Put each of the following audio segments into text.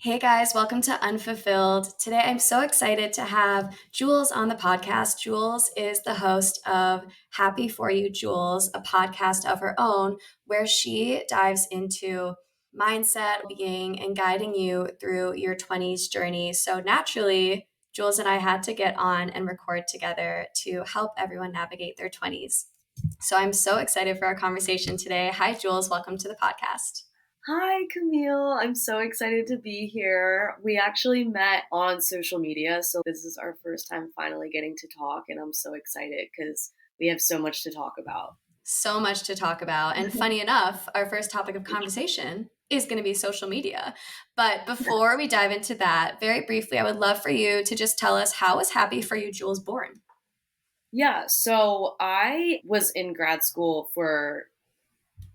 Hey guys, welcome to Unfulfilled. Today I'm so excited to have Jules on the podcast. Jules is the host of Happy For You Jules, a podcast of her own where she dives into mindset, being, and guiding you through your 20s journey. So naturally, Jules and I had to get on and record together to help everyone navigate their 20s. So I'm so excited for our conversation today. Hi, Jules. Welcome to the podcast. Hi, Camille. I'm so excited to be here. We actually met on social media, so this is our first time finally getting to talk, and I'm so excited because we have so much to talk about. So much to talk about. And funny enough, our first topic of conversation is going to be social media. But before we dive into that, very briefly, I would love for you to just tell us how was Happy For You Jules born? Yeah, so I was in grad school for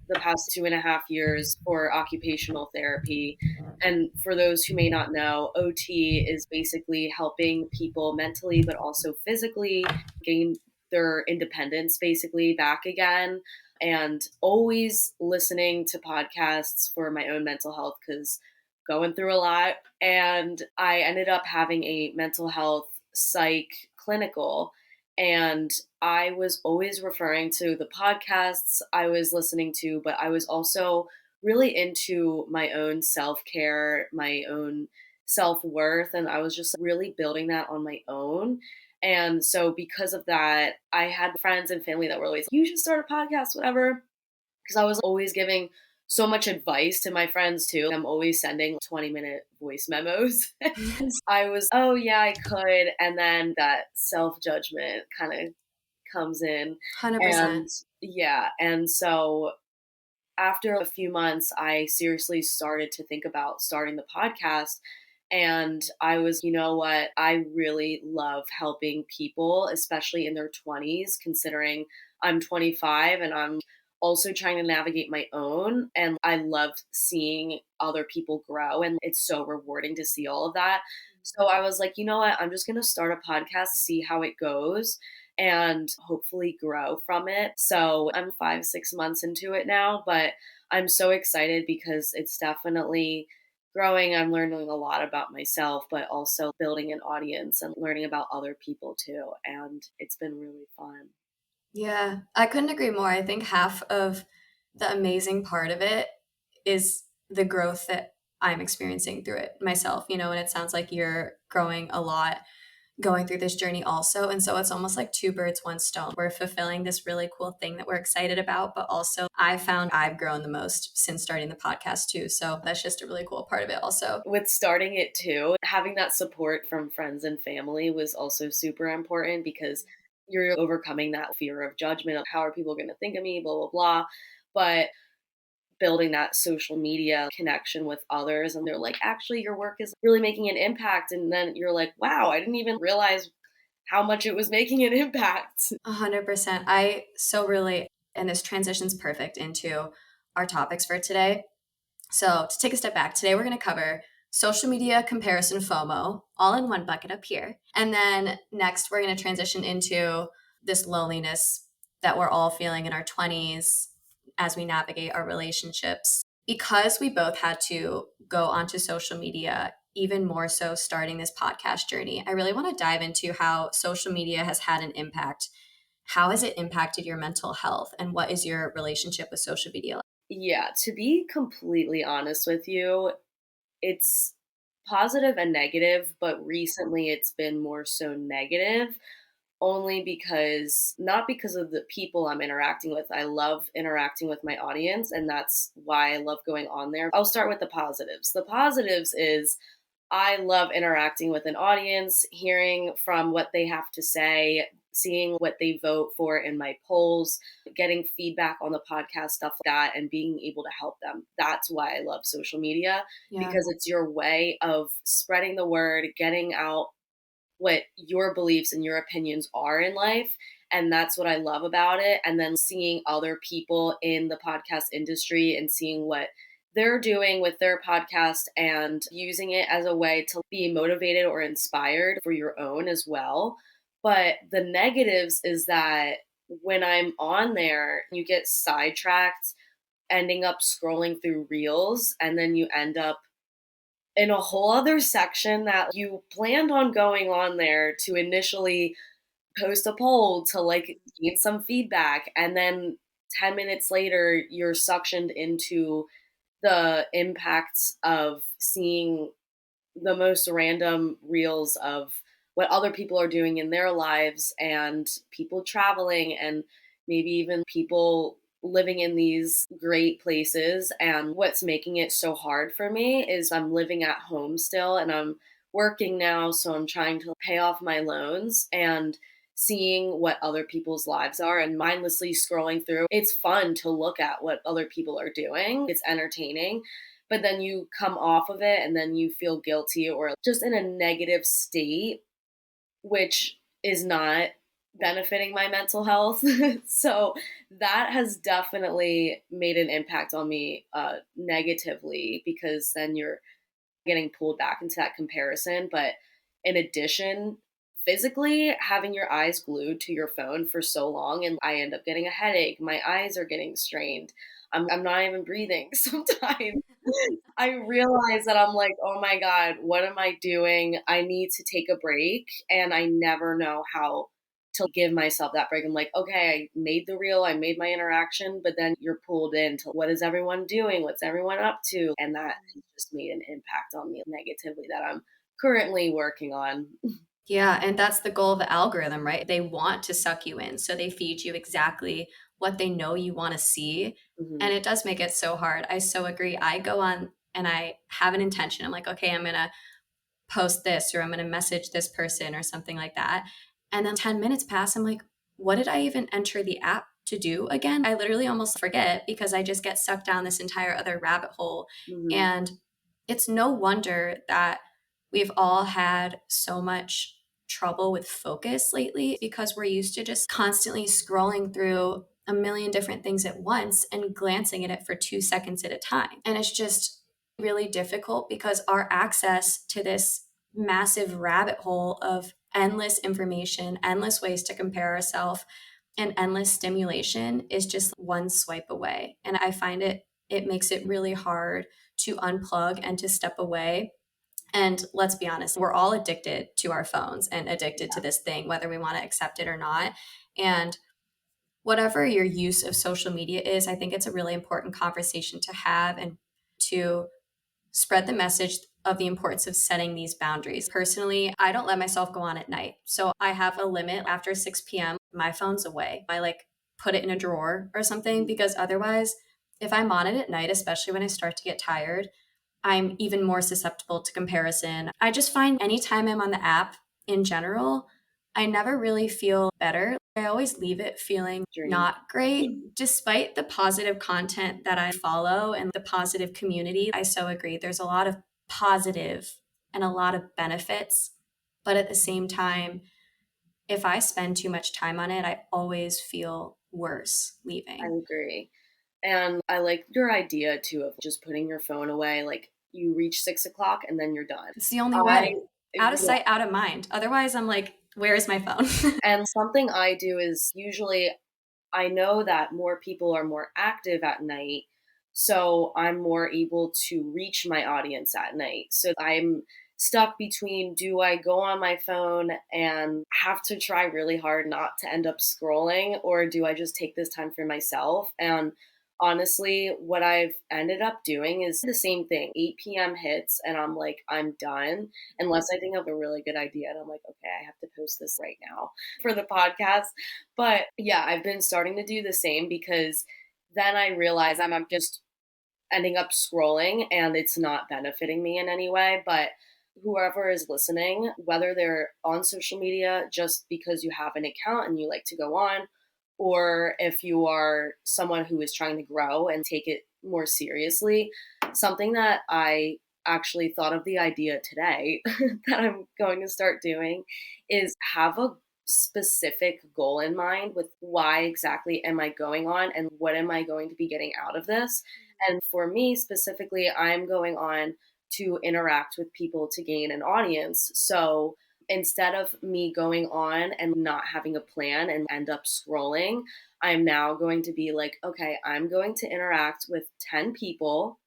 the past 2.5 years for occupational therapy. And for those who may not know, OT is basically helping people mentally, but also physically gain their independence basically back again. And always listening to podcasts for my own mental health because going through a lot. And I ended up having a mental health psych clinical. And I was always referring to the podcasts I was listening to, but I was also really into my own self care, my own self worth, and I was just really building that on my own. And so, because of that, I had friends and family that were always, you should start a podcast, whatever. Because I was always giving so much advice to my friends too. I'm always sending 20-minute voice memos. I was, oh yeah, I could. And then that self judgment kind of comes in. 100%. And yeah, and so after a few months, I seriously started to think about starting the podcast. And I was, you know what, I really love helping people, especially in their 20s, considering I'm 25 and I'm also trying to navigate my own. And I love seeing other people grow. And it's so rewarding to see all of that. So I was like, you know what, I'm just going to start a podcast, see how it goes and hopefully grow from it. So I'm 5, 6 months into it now, but I'm so excited because it's definitely growing. I'm learning a lot about myself, but also building an audience and learning about other people too. And it's been really fun. Yeah, I couldn't agree more. I think half of the amazing part of it is the growth that I'm experiencing through it myself, and it sounds like you're growing a lot going through this journey also. And so it's almost like two birds, one stone. We're fulfilling this really cool thing that we're excited about, but also I found I've grown the most since starting the podcast too. So that's just a really cool part of it also. With starting it too, having that support from friends and family was also super important because you're overcoming that fear of judgment of how are people going to think of me, blah, blah, blah. But building that social media connection with others and they're like, actually, your work is really making an impact. And then you're like, wow, I didn't even realize how much it was making an impact. 100%. I so really, and this transitions perfect into our topics for today. So, to take a step back, today we're going to cover social media comparison FOMO, all in one bucket up here. And then next, we're going to transition into this loneliness that we're all feeling in our 20s as we navigate our relationships. Because we both had to go onto social media, even more so starting this podcast journey, I really want to dive into how social media has had an impact. How has it impacted your mental health, and what is your relationship with social media? Yeah, to be completely honest with you, it's positive and negative, but recently it's been more so negative. Only because, not because of the people I'm interacting with. I love interacting with my audience, and that's why I love going on there. I'll start with the positives. The positives is I love interacting with an audience, hearing from what they have to say, seeing what they vote for in my polls, getting feedback on the podcast, stuff like that, and being able to help them. That's why I love social media Yeah. because it's your way of spreading the word, getting out what your beliefs and your opinions are in life. And that's what I love about it. And then seeing other people in the podcast industry and seeing what they're doing with their podcast and using it as a way to be motivated or inspired for your own as well. But the negatives is that when I'm on there, you get sidetracked, ending up scrolling through reels, and then you end up in a whole other section that you planned on going on there to initially post a poll to like gain some feedback, and then 10 minutes later you're suctioned into the impacts of seeing the most random reels of what other people are doing in their lives, and people traveling, and maybe even people living in these great places. And what's making it so hard for me is I'm living at home still and I'm working now, so I'm trying to pay off my loans, and seeing what other people's lives are and mindlessly scrolling through. It's fun to look at what other people are doing. It's entertaining, but then you come off of it and then you feel guilty or just in a negative state, which is not benefiting my mental health. So that has definitely made an impact on me negatively, because then you're getting pulled back into that comparison. But in addition, physically having your eyes glued to your phone for so long, and I end up getting a headache, my eyes are getting strained, I'm not even breathing sometimes. I realize that I'm like, oh my God, what am I doing? I need to take a break. And I never know how to give myself that break. I'm like, okay, I made the reel, I made my interaction, but then you're pulled into what is everyone doing? What's everyone up to? And that has just made an impact on me negatively that I'm currently working on. Yeah, and that's the goal of the algorithm, right? They want to suck you in, so they feed you exactly what they know you want to see, Hmm. and it does make it so hard. I so agree. I go on and I have an intention. I'm like, okay, I'm gonna post this or I'm gonna message this person or something like that. And then 10 minutes pass. I'm like, what did I even enter the app to do again? I literally almost forget because I just get sucked down this entire other rabbit hole. Hmm. And it's no wonder that we've all had so much trouble with focus lately because we're used to just constantly scrolling through a million different things at once and glancing at it for 2 seconds at a time. And it's just really difficult because our access to this massive rabbit hole of endless information, endless ways to compare ourselves, and endless stimulation is just one swipe away. And I find it makes it really hard to unplug and to step away. And let's be honest, we're all addicted to our phones and addicted to this thing, whether we want to accept it or not. And whatever your use of social media is, I think it's a really important conversation to have and to spread the message of the importance of setting these boundaries. Personally, I don't let myself go on at night. So I have a limit after 6 p.m. My phone's away. I like put it in a drawer or something because otherwise, if I'm on it at night, especially when I start to get tired, I'm even more susceptible to comparison. I just find anytime I'm on the app in general, I never really feel better. I always leave it feeling Dream. not great, despite the positive content that I follow and the positive community. I so agree. There's a lot of positive and a lot of benefits. But at the same time, if I spend too much time on it, I always feel worse I leaving. agree. And I like your idea too of just putting your phone away. Like you reach 6 o'clock and then you're done. It's the only I, way. Out of sight, out of mind. Otherwise, I'm like, where is my phone? and something I do is usually I know that more people are more active at night. So I'm more able to reach my audience at night. So I'm stuck between, do I go on my phone and have to try really hard not to end up scrolling, or do I just take this time for myself? And honestly, what I've ended up doing is the same thing. 8 p.m. hits and I'm like, I'm done unless I think of a really good idea. And I'm like, okay, I have to post this right now for the podcast. But yeah, I've been starting to do the same, because then I realize I'm just ending up scrolling and it's not benefiting me in any way. But whoever is listening, whether they're on social media just because you have an account and you like to go on, or if you are someone who is trying to grow and take it more seriously, something that I actually thought of the idea today that I'm going to start doing is have a specific goal in mind with why exactly am I going on and what am I going to be getting out of this. And for me specifically, I'm going on to interact with people to gain an audience. So instead of me going on and not having a plan and end up scrolling, I'm now going to be like, okay, I'm going to interact with 10 people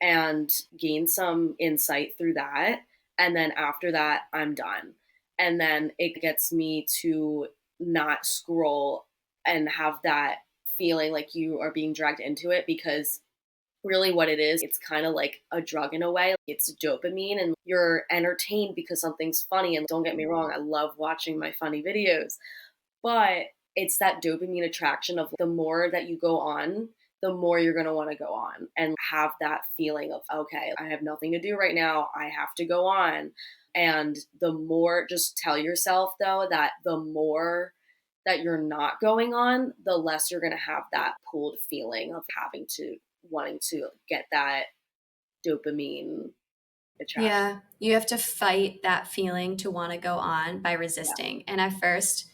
and gain some insight through that. And then after that, I'm done. And then it gets me to not scroll and have that feeling like you are being dragged into it, because really what it is, it's kind of like a drug in a way. It's dopamine and you're entertained because something's funny. And don't get me wrong, I love watching my funny videos, but it's that dopamine attraction of the more that you go on, the more you're going to want to go on and have that feeling of, okay, I have nothing to do right now. I have to go on. And the more, just tell yourself though, that the more that you're not going on, the less you're going to have that pulled feeling of having to, wanting to get that dopamine attraction. Yeah, you have to fight that feeling to want to go on by Yeah. resisting. And at first,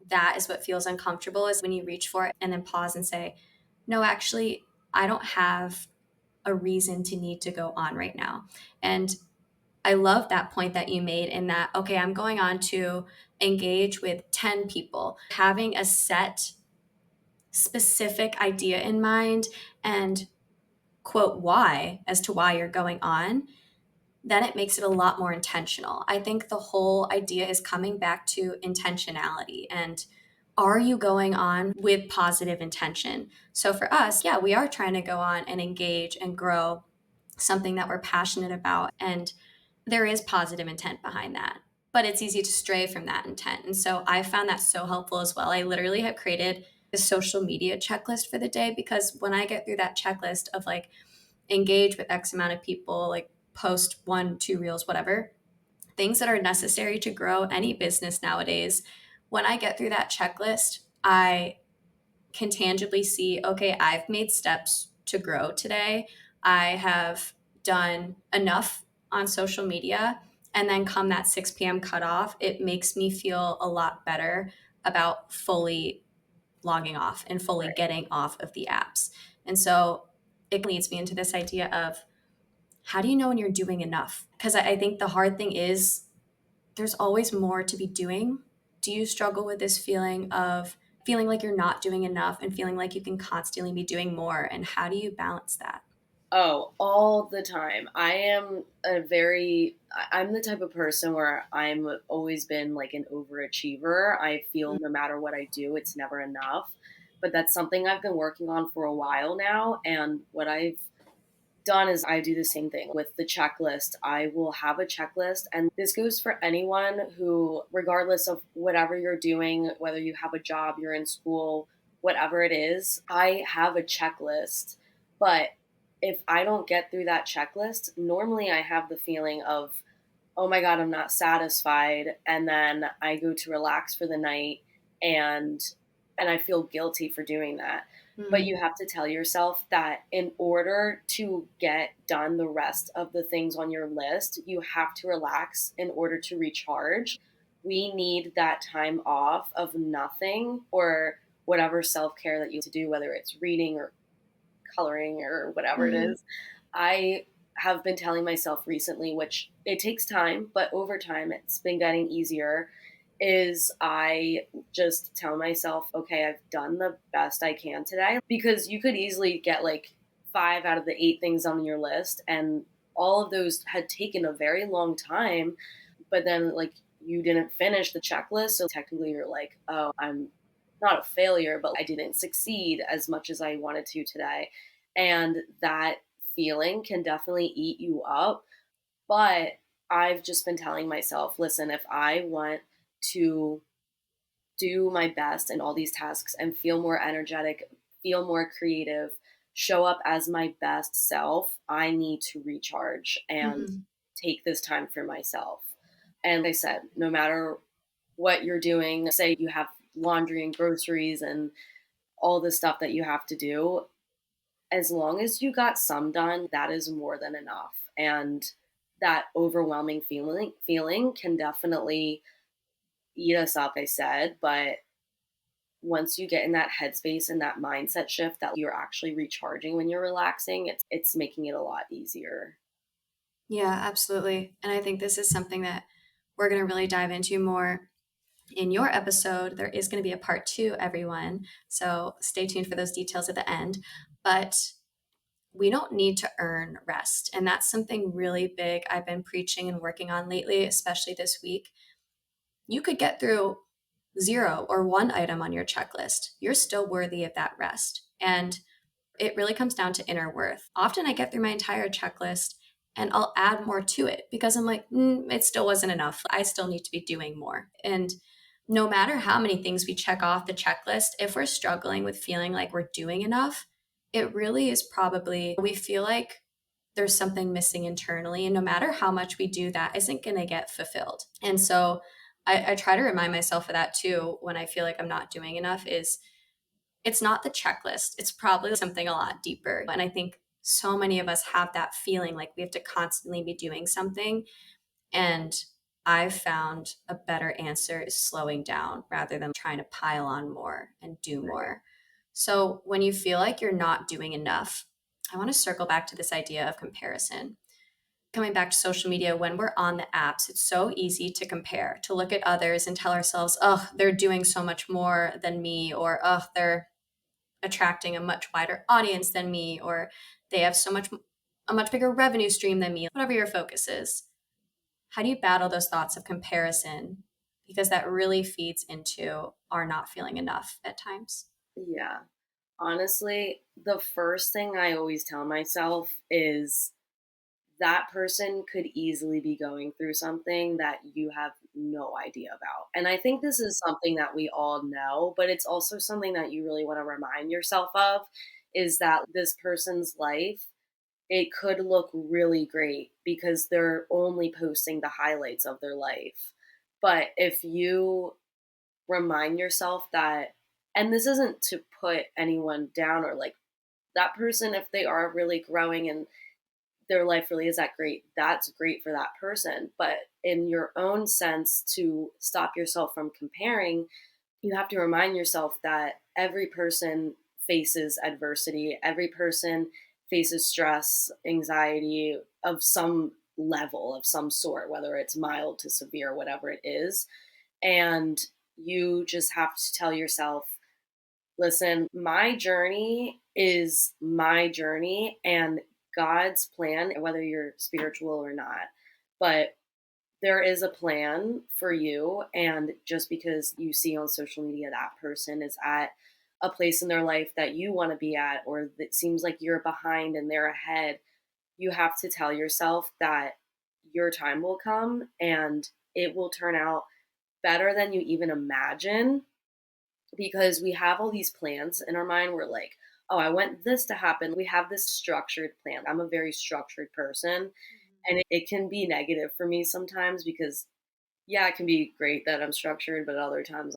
that is what feels uncomfortable is when you reach for it and then pause and say, no, actually, I don't have a reason to need to go on right now. And I love that point that you made in that, okay, I'm going on to engage with 10 people. Having a set, specific idea in mind and quote why as to why you're going on, then it makes it a lot more intentional. I think the whole idea is coming back to intentionality and are you going on with positive intention? So for us, yeah, we are trying to go on and engage and grow something that we're passionate about. And there is positive intent behind that. But it's easy to stray from that intent. And so I found that so helpful as well. I literally have created a social media checklist for the day because when I get through that checklist of like engage with X amount of people, like post one, two reels, whatever, things that are necessary to grow any business nowadays, when I get through that checklist, I can tangibly see, okay, I've made steps to grow today. I have done enough on social media. And then come that 6 p.m. cutoff, it makes me feel a lot better about fully logging off and fully Right. getting off of the apps. And so it leads me into this idea of how do you know when you're doing enough? Because I think the hard thing is there's always more to be doing. Do you struggle with this feeling of feeling like you're not doing enough and feeling like you can constantly be doing more? And how do you balance that? Oh, all the time. I'm the type of person where I'm always been like an overachiever. I feel no matter what I do, it's never enough. But that's something I've been working on for a while now. And what I've done is I do the same thing with the checklist. I will have a checklist, and this goes for anyone who, regardless of whatever you're doing, whether you have a job, you're in school, whatever it is, I have a checklist. But if I don't get through that checklist, normally I have the feeling of, oh my God, I'm not satisfied. And then I go to relax for the night, and I feel guilty for doing that. But Mm-hmm. you have to tell yourself that in order to get done the rest of the things on your list, you have to relax in order to recharge. We need that time off of nothing or whatever self care that you have to do, whether it's reading or coloring or whatever it Mm-hmm. is. I have been telling myself recently, which it takes time, but over time it's been getting easier, is I just tell myself, okay, I've done the best I can today. Because you could easily get like 5 out of the 8 things on your list, and all of those had taken a very long time, but then like you didn't finish the checklist. So technically you're like, oh, I'm not a failure, but I didn't succeed as much as I wanted to today. And that feeling can definitely eat you up. But I've just been telling myself, listen, if I want to do my best in all these tasks and feel more energetic, feel more creative, show up as my best self, I need to recharge and Mm-hmm. take this time for myself. And like I said, no matter what you're doing, say you have laundry and groceries and all the stuff that you have to do, as long as you got some done, that is more than enough. And that overwhelming feeling can definitely eat us up, I said, but once you get in that headspace and that mindset shift that you're actually recharging when you're relaxing, it's making it a lot easier. Yeah, absolutely. And I think this is something that we're going to really dive into more in your episode. There is going to be a part two, everyone. So stay tuned for those details at the end. But we don't need to earn rest. And that's something really big I've been preaching and working on lately, especially this week. You could get through 0 or 1 item on your checklist. You're still worthy of that rest. And it really comes down to inner worth. Often I get through my entire checklist and I'll add more to it because I'm like, it still wasn't enough. I still need to be doing more. And no matter how many things we check off the checklist, if we're struggling with feeling like we're doing enough, it really is probably we feel like there's something missing internally. And no matter how much we do, that isn't going to get fulfilled. And so I try to remind myself of that too when I feel like I'm not doing enough is it's not the checklist. It's probably something a lot deeper. And I think so many of us have that feeling like we have to constantly be doing something. And I've found a better answer is slowing down rather than trying to pile on more and do Right. more. So when you feel like you're not doing enough, I want to circle back to this idea of comparison. Coming back to social media, when we're on the apps, it's so easy to compare, to look at others and tell ourselves, oh, they're doing so much more than me, or oh, they're attracting a much wider audience than me, or they have a much bigger revenue stream than me, whatever your focus is. How do you battle those thoughts of comparison? Because that really feeds into our not feeling enough at times. Yeah. Honestly, the first thing I always tell myself is that person could easily be going through something that you have no idea about. And I think this is something that we all know, but it's also something that you really want to remind yourself of is that this person's life, it could look really great because they're only posting the highlights of their life. But if you remind yourself that, and this isn't to put anyone down or like that person, if they are really growing and their life really is that great, that's great for that person. But in your own sense, to stop yourself from comparing, you have to remind yourself that every person faces adversity, every person faces stress, anxiety of some level, of some sort, whether it's mild to severe, whatever it is. And you just have to tell yourself, listen, my journey is my journey and God's plan, whether you're spiritual or not. But there is a plan for you. And just because you see on social media that person is at a place in their life that you want to be at, or it seems like you're behind and they're ahead, you have to tell yourself that your time will come and it will turn out better than you even imagine because we have all these plans in our mind. We're like, oh, I want this to happen. We have this structured plan. I'm a very structured person, and it can be negative for me sometimes because, yeah, it can be great that I'm structured, but other times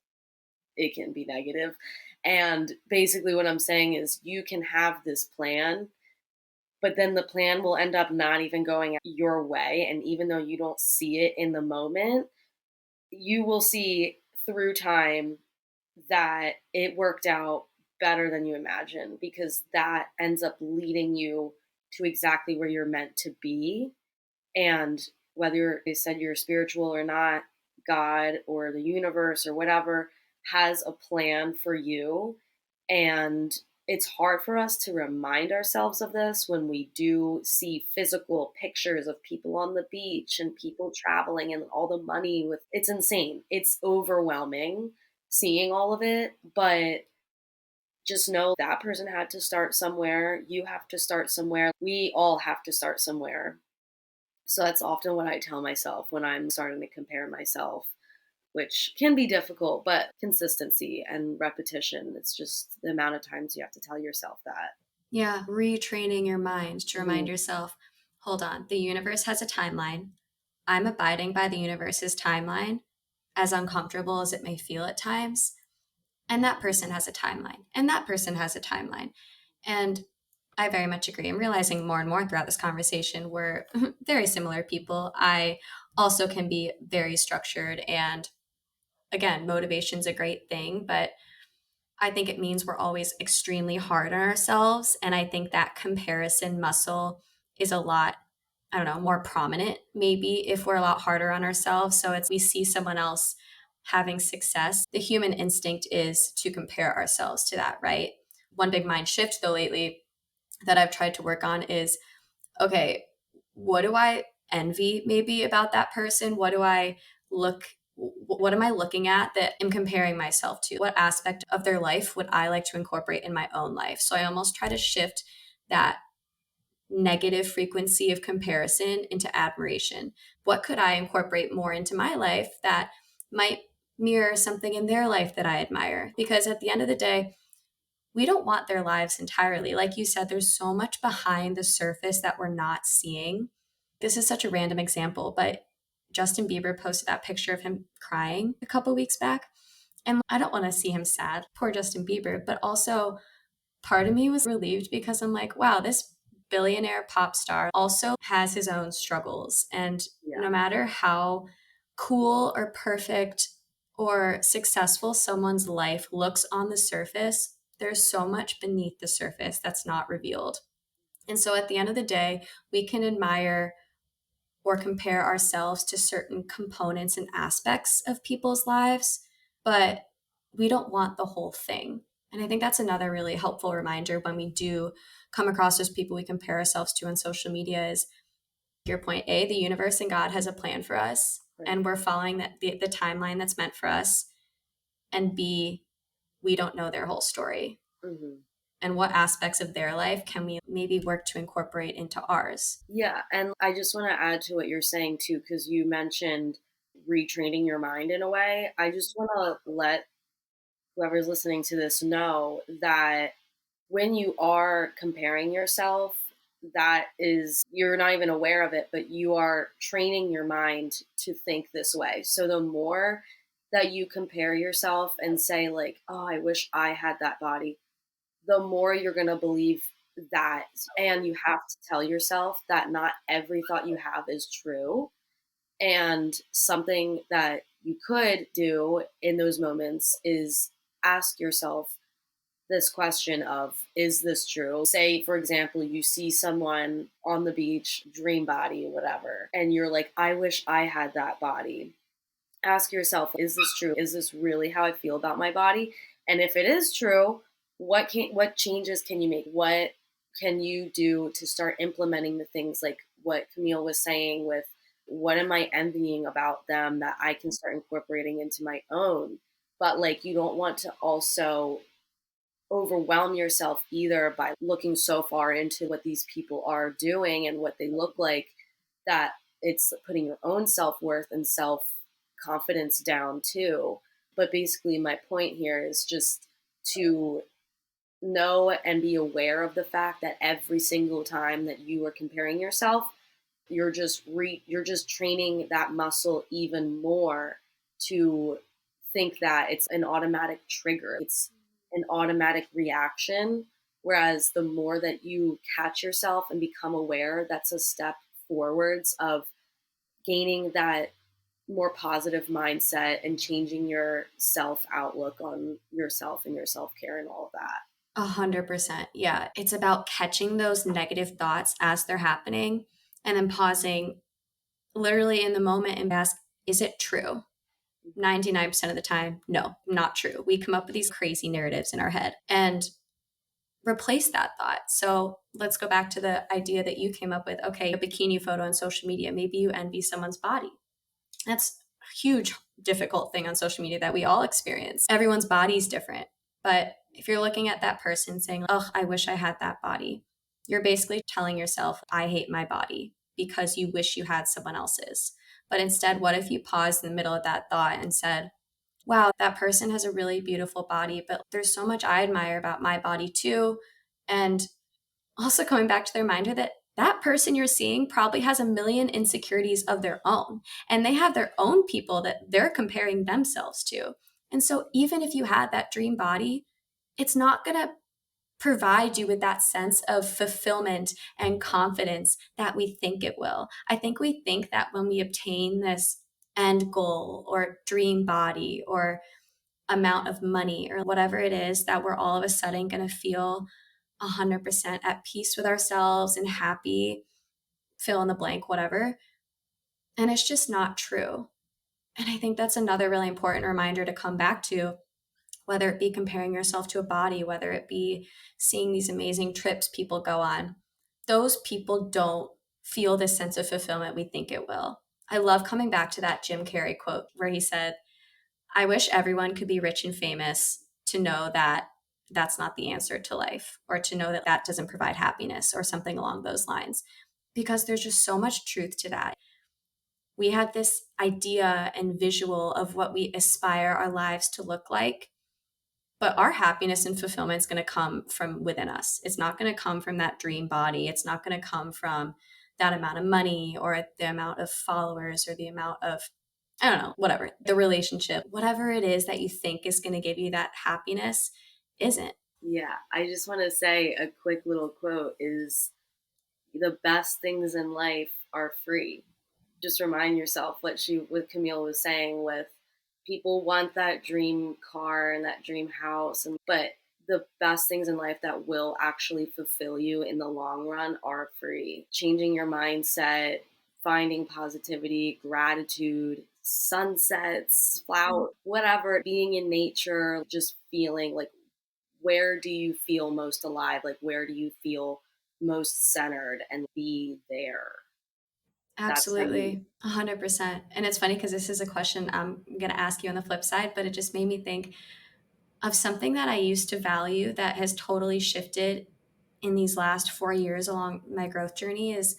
it can be negative. And basically, what I'm saying is, you can have this plan, but then the plan will end up not even going your way. And even though you don't see it in the moment, you will see through time that it worked out better than you imagined because that ends up leading you to exactly where you're meant to be. And whether they said you're spiritual or not, God or the universe or whatever has a plan for you. And it's hard for us to remind ourselves of this when we do see physical pictures of people on the beach and people traveling and all the money with it's insane. It's overwhelming seeing all of it, but just know that person had to start somewhere. You have to start somewhere. We all have to start somewhere. So that's often what I tell myself when I'm starting to compare myself, which can be difficult, but consistency and repetition. It's just the amount of times you have to tell yourself that. Yeah, retraining your mind to remind Mhm. yourself, hold on, the universe has a timeline. I'm abiding by the universe's timeline, as uncomfortable as it may feel at times. And that person has a timeline, and that person has a timeline. And I very much agree. I'm realizing more and more throughout this conversation we're very similar people. I also can be very structured, and again, motivation's a great thing, but I think it means we're always extremely hard on ourselves. And I think that comparison muscle is a lot, I don't know, more prominent maybe if we're a lot harder on ourselves. So it's we see someone else having success. The human instinct is to compare ourselves to that, right? One big mind shift though lately that I've tried to work on is, okay, what do I envy maybe about that person? What am I looking at that I'm comparing myself to? What aspect of their life would I like to incorporate in my own life? So I almost try to shift that negative frequency of comparison into admiration. What could I incorporate more into my life that might mirror something in their life that I admire? Because at the end of the day, we don't want their lives entirely. Like you said, there's so much behind the surface that we're not seeing. This is such a random example, but Justin Bieber posted that picture of him crying a couple weeks back. And I don't want to see him sad, poor Justin Bieber, but also part of me was relieved because I'm like, wow, this billionaire pop star also has his own struggles. And Yeah. no matter how cool or perfect or successful someone's life looks on the surface, there's so much beneath the surface that's not revealed. And so at the end of the day, we can admire or compare ourselves to certain components and aspects of people's lives, but we don't want the whole thing. And I think that's another really helpful reminder when we do come across those people we compare ourselves to on social media is your point A, the universe and God has a plan for us, Right. and we're following the timeline that's meant for us. And B, we don't know their whole story. Mm-hmm. And what aspects of their life can we maybe work to incorporate into ours? Yeah, and I just want to add to what you're saying too, because you mentioned retraining your mind in a way. I just want to let whoever's listening to this know that when you are comparing yourself, that is, you're not even aware of it, but you are training your mind to think this way. So the more that you compare yourself and say, like, oh, I wish I had that body, the more you're going to believe that. And you have to tell yourself that not every thought you have is true. And something that you could do in those moments is ask yourself this question of, is this true? Say, for example, you see someone on the beach, dream body, whatever, and you're like, I wish I had that body. Ask yourself, is this true? Is this really how I feel about my body? And if it is true, what changes can you make? What can you do to start implementing the things like what Camille was saying with what am I envying about them that I can start incorporating into my own? But like you don't want to also overwhelm yourself either by looking so far into what these people are doing and what they look like that it's putting your own self-worth and self-confidence down too. But basically my point here is just to know and be aware of the fact that every single time that you are comparing yourself, you're just training that muscle even more to think that it's an automatic trigger. It's an automatic reaction. Whereas the more that you catch yourself and become aware, that's a step forwards of gaining that more positive mindset and changing your self outlook on yourself and your self care and all of that. 100%. Yeah. It's about catching those negative thoughts as they're happening and then pausing literally in the moment and ask, is it true? 99% of the time, no, not true. We come up with these crazy narratives in our head and replace that thought. So let's go back to the idea that you came up with. Okay, a bikini photo on social media. Maybe you envy someone's body. That's a huge, difficult thing on social media that we all experience. Everyone's body is different. But if you're looking at that person saying, oh, I wish I had that body, you're basically telling yourself, I hate my body because you wish you had someone else's. But instead, what if you paused in the middle of that thought and said, wow, that person has a really beautiful body, but there's so much I admire about my body too. And also going back to the reminder that that person you're seeing probably has a million insecurities of their own, and they have their own people that they're comparing themselves to. And so, even if you had that dream body, it's not going to provide you with that sense of fulfillment and confidence that we think it will. I think we think that when we obtain this end goal or dream body or amount of money or whatever it is, that we're all of a sudden going to feel 100% at peace with ourselves and happy, fill in the blank, whatever. And it's just not true. And I think that's another really important reminder to come back to whether it be comparing yourself to a body, whether it be seeing these amazing trips people go on, those people don't feel this sense of fulfillment we think it will. I love coming back to that Jim Carrey quote where he said, I wish everyone could be rich and famous to know that that's not the answer to life, or to know that that doesn't provide happiness, or something along those lines, because there's just so much truth to that. We have this idea and visual of what we aspire our lives to look like, but our happiness and fulfillment is going to come from within us. It's not going to come from that dream body. It's not going to come from that amount of money, or the amount of followers, or the amount of, I don't know, whatever, the relationship, whatever it is that you think is going to give you that happiness isn't. Yeah, I just want to say a quick little quote is the best things in life are free. Just remind yourself what Camille was saying with people want that dream car and that dream house, but the best things in life that will actually fulfill you in the long run are free. Changing your mindset, finding positivity, gratitude, sunsets, flowers, whatever, being in nature, just feeling like, where do you feel most alive? Like, where do you feel most centered, and be there? That's how you. Absolutely. 100%. And it's funny because this is a question I'm going to ask you on the flip side, but it just made me think of something that I used to value that has totally shifted in these last 4 years along my growth journey. Is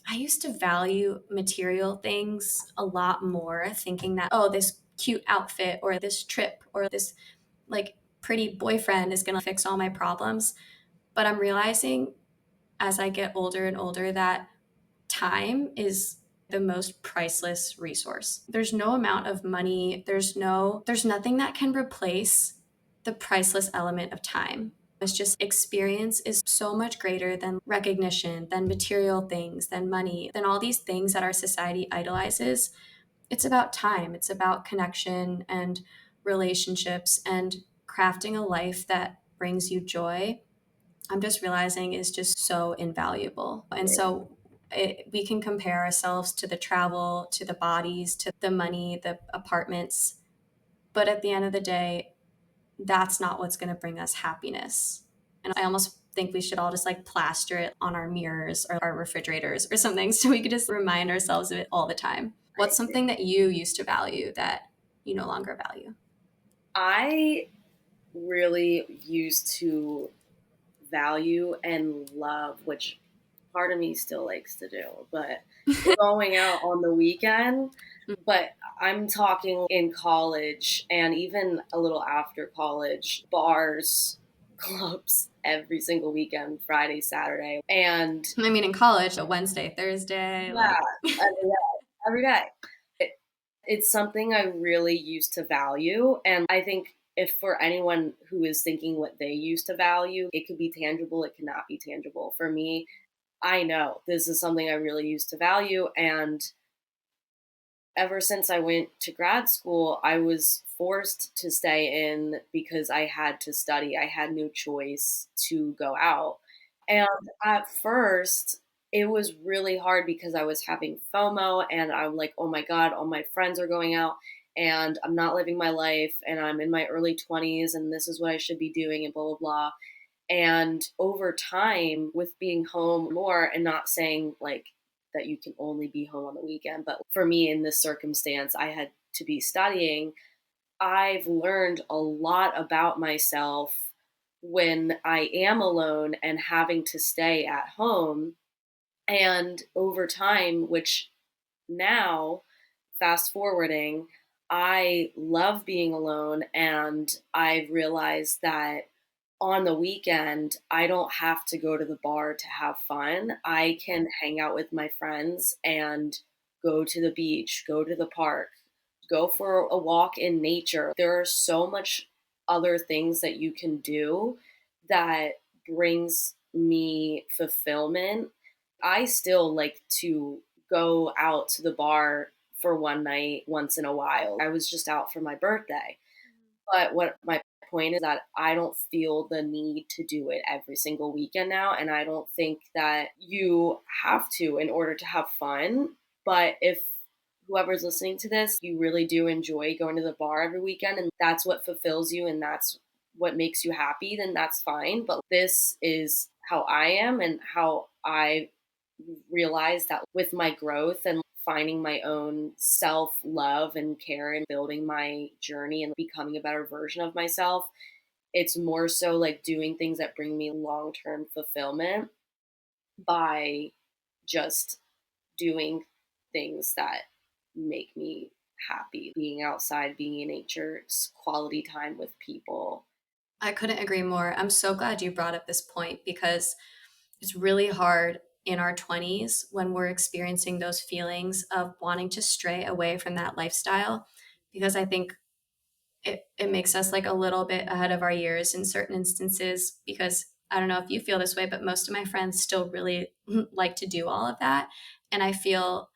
I used to value material things a lot more, thinking that, oh, this cute outfit, or this trip, or this like pretty boyfriend is going to fix all my problems. But I'm realizing as I get older and older that time is the most priceless resource. There's no amount of money, there's nothing that can replace the priceless element of time. It's just, experience is so much greater than recognition, than material things, than money, than all these things that our society idolizes. It's about time, it's about connection and relationships, and crafting a life that brings you joy. I'm just realizing is just so invaluable. And so we can compare ourselves to the travel, to the bodies, to the money, the apartments. But at the end of the day, that's not what's going to bring us happiness. And I almost think we should all just like plaster it on our mirrors or our refrigerators or something so we could just remind ourselves of it all the time. What's something that you used to value that you no longer value? I really used to value and love, which part of me still likes to do, but going out on the weekend. But I'm talking in college and even a little after college, bars, clubs every single weekend, Friday, Saturday. And I mean, in college, a Wednesday, Thursday, yeah, like, every day, every day. It's something I really used to value. And I think if for anyone who is thinking what they used to value, it could be tangible, it cannot be tangible. For me, I know this is something I really used to value. And ever since I went to grad school, I was forced to stay in because I had to study. I had no choice to go out. And at first, it was really hard because I was having FOMO and I'm like, oh my God, all my friends are going out and I'm not living my life and I'm in my early 20s and this is what I should be doing and blah, blah, blah. And over time, with being home more and not saying like that you can only be home on the weekend, but for me in this circumstance, I had to be studying. I've learned a lot about myself when I am alone and having to stay at home. And over time, which now, fast forwarding, I love being alone. And I've realized that on the weekend, I don't have to go to the bar to have fun. I can hang out with my friends and go to the beach, go to the park, go for a walk in nature. There are so much other things that you can do that brings me fulfillment. I still like to go out to the bar for one night once in a while. I was just out for my birthday. But what my point is that I don't feel the need to do it every single weekend now. And I don't think that you have to in order to have fun. But if whoever's listening to this, you really do enjoy going to the bar every weekend and that's what fulfills you and that's what makes you happy, then that's fine. But this is how I am and how I realized that with my growth and finding my own self love and care and building my journey and becoming a better version of myself, it's more so like doing things that bring me long term fulfillment by just doing things that make me happy, being outside, being in nature, quality time with people. I couldn't agree more. I'm so glad you brought up this point because it's really hard in our 20s when we're experiencing those feelings of wanting to stray away from that lifestyle because I think it makes us like a little bit ahead of our years in certain instances because I don't know if you feel this way, but most of my friends still really like to do all of that. And I feel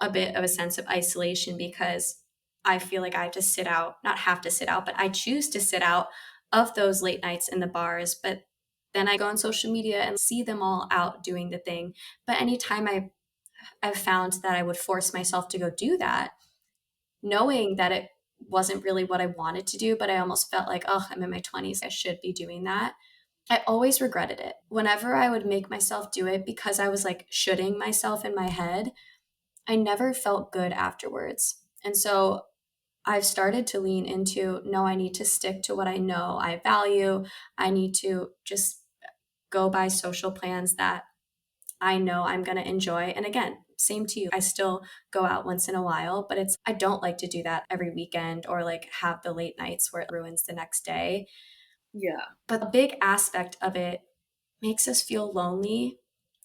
a bit of a sense of isolation because I feel like I have to sit out, not have to sit out, but I choose to sit out of those late nights in the bars. But then I go on social media and see them all out doing the thing. But anytime I've found that I would force myself to go do that, knowing that it wasn't really what I wanted to do, but I almost felt like, oh, I'm in my 20s. I should be doing that. I always regretted it. Whenever I would make myself do it because I was like shoulding myself in my head, I never felt good afterwards. And so I've started to lean into no, I need to stick to what I know I value. I need to just go by social plans that I know I'm going to enjoy. And again, same to you. I still go out once in a while, but I don't like to do that every weekend or like have the late nights where it ruins the next day. Yeah. But a big aspect of it makes us feel lonely.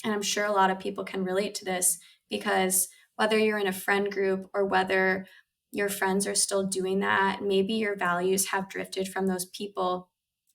And I'm sure a lot of people can relate to this because whether you're in a friend group or whether your friends are still doing that, maybe your values have drifted from those people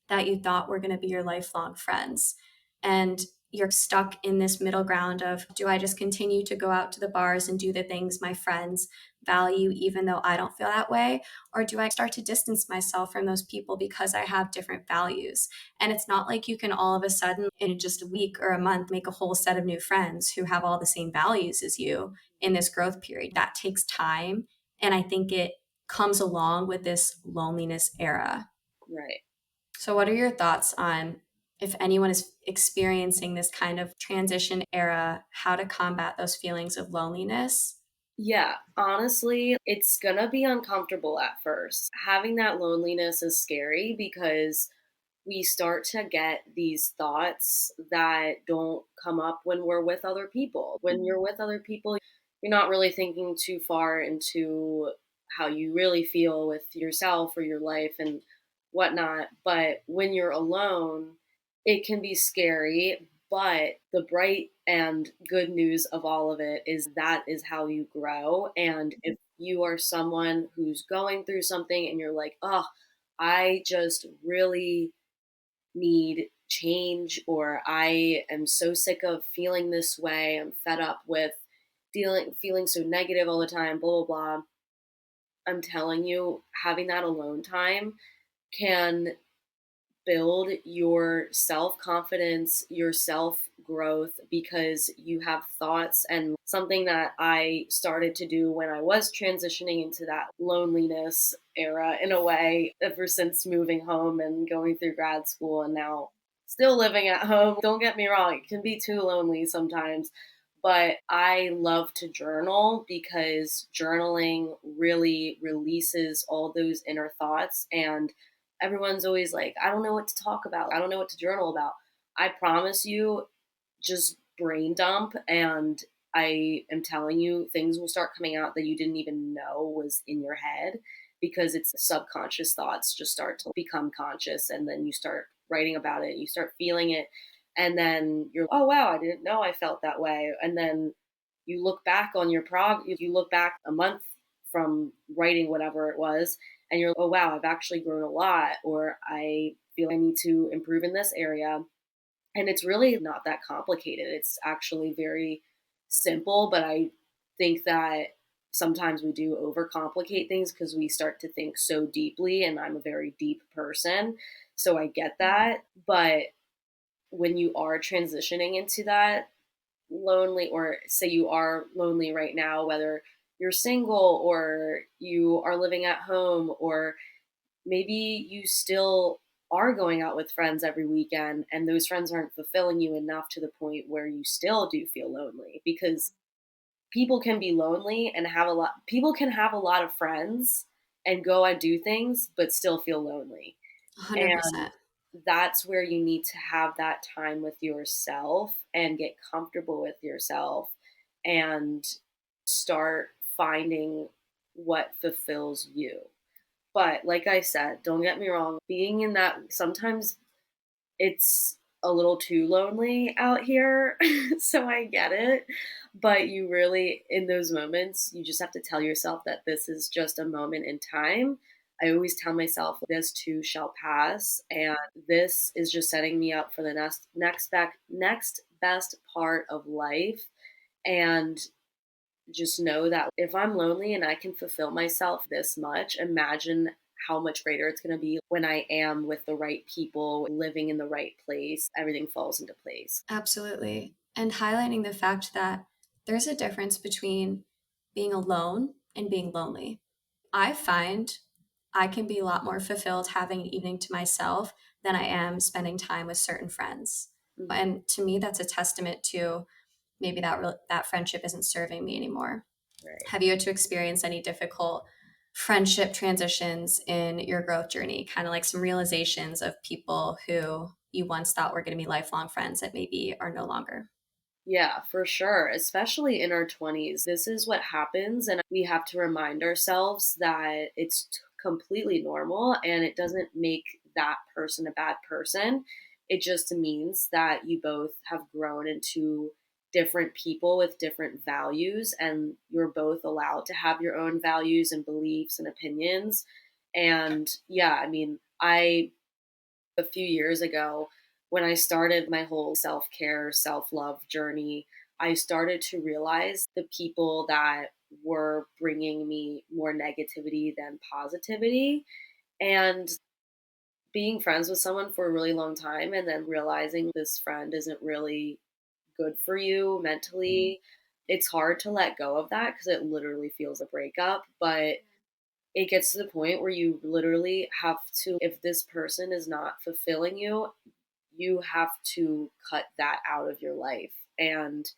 that you thought were going to be your lifelong friends. And you're stuck in this middle ground of do I just continue to go out to the bars and do the things my friends value, even though I don't feel that way? Or do I start to distance myself from those people because I have different values? And it's not like you can all of a sudden, in just a week or a month, make a whole set of new friends who have all the same values as you in this growth period. That takes time. And I think it comes along with this loneliness era. Right. So, what are your thoughts on if anyone is experiencing this kind of transition era, how to combat those feelings of loneliness? Yeah, honestly, it's gonna be uncomfortable at first. Having that loneliness is scary because we start to get these thoughts that don't come up when we're with other people. When you're with other people, you're not really thinking too far into how you really feel with yourself or your life and whatnot. But when you're alone, it can be scary. But the bright and good news of all of it is that is how you grow. And if you are someone who's going through something and you're like, oh, I just really need change, or I am so sick of feeling this way, I'm fed up with feeling so negative all the time, blah blah blah. I'm telling you, having that alone time can build your self confidence, your self growth, because you have thoughts. And something that I started to do when I was transitioning into that loneliness era, in a way, ever since moving home and going through grad school and now still living at home. Don't get me wrong, it can be too lonely sometimes. But I love to journal because journaling really releases all those inner thoughts. And everyone's always like, I don't know what to talk about. I don't know what to journal about. I promise you, just brain dump. And I am telling you, things will start coming out that you didn't even know was in your head because it's subconscious thoughts just start to become conscious. And then you start writing about it, you start feeling it. And then you're, oh, wow, I didn't know I felt that way. And then you look back on your you look back a month from writing whatever it was, and you're, oh wow, I've actually grown a lot, or I feel I need to improve in this area. And it's really not that complicated. It's actually very simple, but I think that sometimes we do overcomplicate things because we start to think so deeply, and I'm a very deep person. So I get that. But when you are transitioning into that lonely, or say you are lonely right now, whether you're single or you are living at home, or maybe you still are going out with friends every weekend and those friends aren't fulfilling you enough to the point where you still do feel lonely, because people can be lonely and people can have a lot of friends and go and do things but still feel lonely. And 100%. that's where you need to have that time with yourself and get comfortable with yourself and start finding what fulfills you. But like I said, don't get me wrong, being in that, sometimes it's a little too lonely out here. So I get it. But you really, in those moments, you just have to tell yourself that this is just a moment in time. I always tell myself this too shall pass, and this is just setting me up for the next best part of life. And just know that if I'm lonely and I can fulfill myself this much, imagine how much greater it's going to be when I am with the right people, living in the right place. Everything falls into place. Absolutely. And highlighting the fact that there's a difference between being alone and being lonely. I find I can be a lot more fulfilled having an evening to myself than I am spending time with certain friends. Mhm. And to me, that's a testament to maybe that friendship isn't serving me anymore. Right. Have you had to experience any difficult friendship transitions in your growth journey? Kind of like some realizations of people who you once thought were going to be lifelong friends that maybe are no longer. Yeah, for sure. Especially in our 20s. This is what happens. And we have to remind ourselves that it's completely normal and it doesn't make that person a bad person. It just means that you both have grown into different people with different values, and you're both allowed to have your own values and beliefs and opinions. And yeah, I mean, a few years ago, when I started my whole self care, self love journey, I started to realize the people that were bringing me more negativity than positivity. And being friends with someone for a really long time and then realizing this friend isn't really good for you mentally, it's hard to let go of that because it literally feels a breakup. But it gets to the point where you literally have to, if this person is not fulfilling you, you have to cut that out of your life. And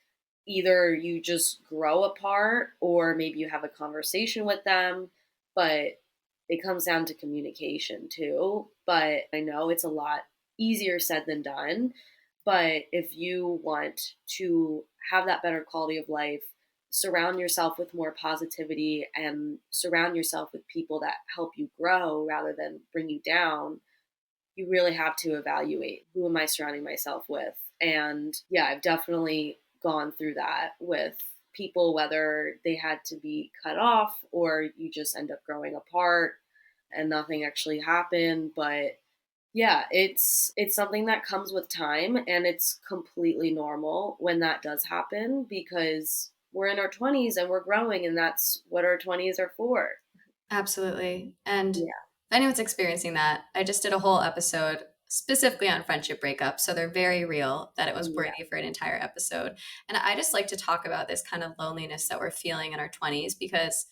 either you just grow apart or maybe you have a conversation with them, but it comes down to communication too. But I know it's a lot easier said than done. But if you want to have that better quality of life, surround yourself with more positivity and surround yourself with people that help you grow rather than bring you down. You really have to evaluate, who am I surrounding myself with? And yeah, I've definitely gone through that with people, whether they had to be cut off or you just end up growing apart and nothing actually happened. But yeah, it's something that comes with time, and it's completely normal when that does happen because we're in our 20s and we're growing, and that's what our 20s are for. Absolutely. And if Yeah. anyone's experiencing that, I just did a whole episode specifically on friendship breakups. So they're very real, that it was Yeah. worthy for an entire episode. And I just like to talk about this kind of loneliness that we're feeling in our 20s because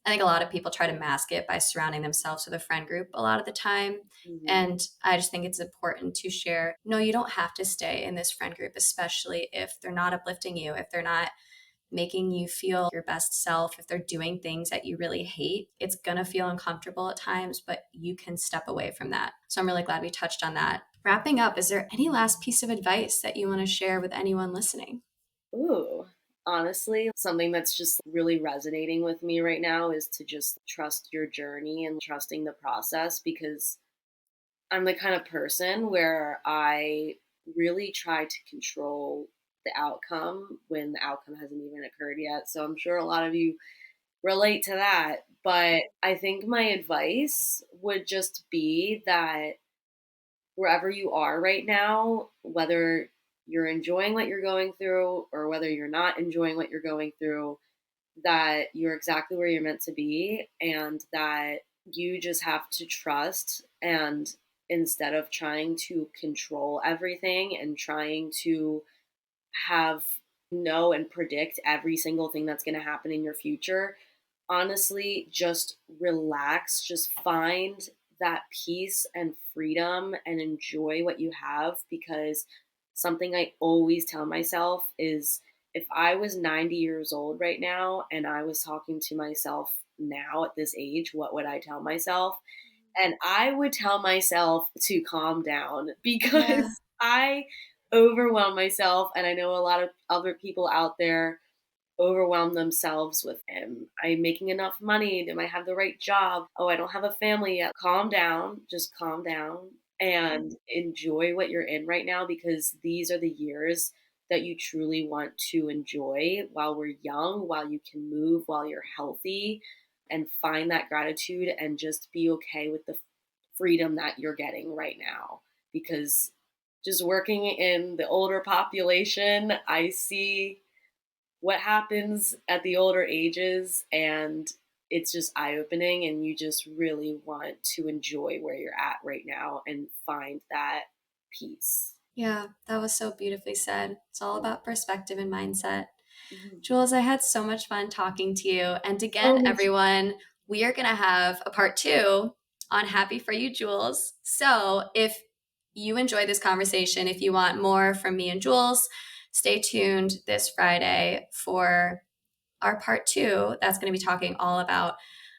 I think a lot of people try to mask it by surrounding themselves with a friend group a lot of the time. Hmm. And I just think it's important to share no, you don't have to stay in this friend group, especially if they're not uplifting you, if they're not making you feel your best self, if they're doing things that you really hate. It's going to feel uncomfortable at times, but you can step away from that. So I'm really glad we touched on that. Wrapping up, is there any last piece of advice that you want to share with anyone listening? Ooh, honestly, something that's just really resonating with me right now is to just trust your journey and trusting the process, because I'm the kind of person where I really try to control the outcome when the outcome hasn't even occurred yet. So I'm sure a lot of you relate to that. But I think my advice would just be that wherever you are right now, whether you're enjoying what you're going through or whether you're not enjoying what you're going through, that you're exactly where you're meant to be and that you just have to trust. And instead of trying to control everything and trying to have know and predict every single thing that's going to happen in your future. Honestly, just relax, just find that peace and freedom and enjoy what you have, because something I always tell myself is, if I was 90 years old right now and I was talking to myself now at this age, what would I tell myself? And I would tell myself to calm down Yeah. because I overwhelm myself. And I know a lot of other people out there overwhelm themselves with, am I making enough money? Am I have the right job? Oh, I don't have a family yet. Calm down. Just calm down and enjoy what you're in right now, because these are the years that you truly want to enjoy while we're young, while you can move, while you're healthy, and find that gratitude and just be okay with the freedom that you're getting right now. Because just working in the older population, I see what happens at the older ages, and it's just eye opening, and you just really want to enjoy where you're at right now and find that peace. Yeah, that was so beautifully said. It's all about perspective and mindset. Mhm. Jules, I had so much fun talking to you. And Oh, again, me too. everyone, we are going to have a part 2 on Happy For You Jules. So if you enjoyed this conversation, if you want more from me and Jules, stay tuned this Friday for our part 2. That's going to be talking all about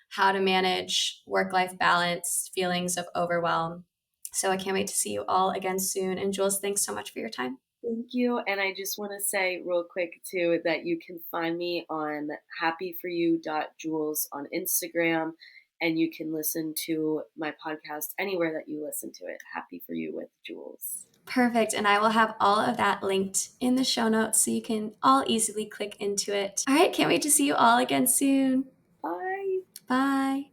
how to manage work life balance, feelings of overwhelm. So I can't wait to see you all again soon. And Jules, thanks so much for your time. Thank you. And I just want to say real quick too that you can find me on happyforyou.jules on Instagram, and you can listen to my podcast anywhere that you listen to it. Happy for You with Jules. Perfect. And I will have all of that linked in the show notes so you can all easily click into it. All right. Can't wait to see you all again soon. Bye. Bye.